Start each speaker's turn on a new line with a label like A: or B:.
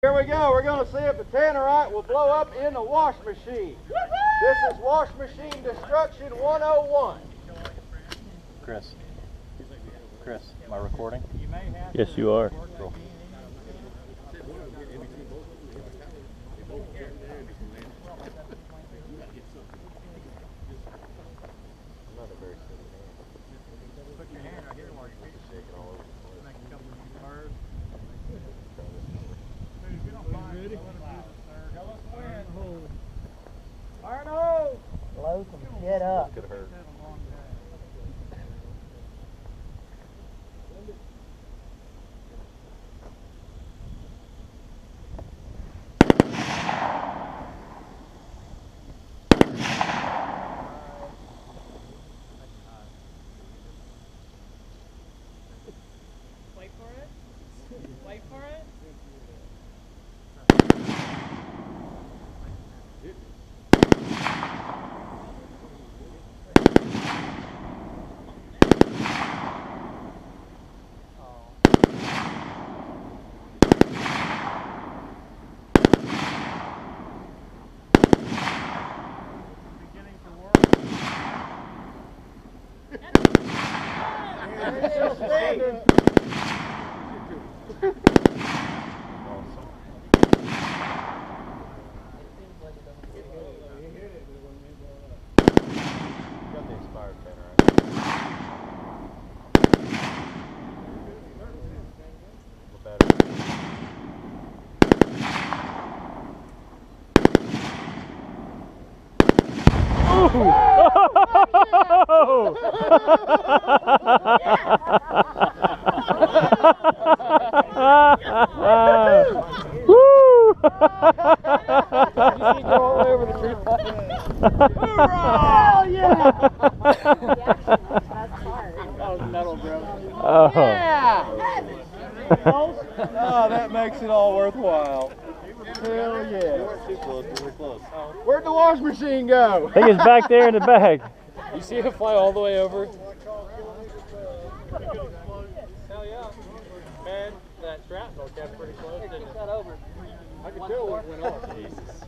A: Here we go. We're going to see if the Tanarite will blow up in the wash machine. This is wash machine destruction 101.
B: Chris, am I recording?
C: Yes, you are.
B: Cool.
D: Put your hand right here while you're shaking all over the place. Make a couple of bars. Ready?
A: Arno!
E: Blow some shit up.
B: Could hurt.
E: Wait for it. Wait for it.
B: Got the expired Tanarite. What battery?
A: Hoorah! Yeah!
E: That's hard.
A: That was metal, bro.
C: Oh.
A: Yeah! Oh, that makes it all worthwhile. Hell yeah.
B: Too close, really close.
A: Where'd the wash machine go?
C: I think it's back there in the bag.
F: You see it fly all the way over?
D: Hell yeah. Man, that shrapnel kept pretty close, didn't it?
E: That over.
D: I could tell when it went off.
B: Jesus.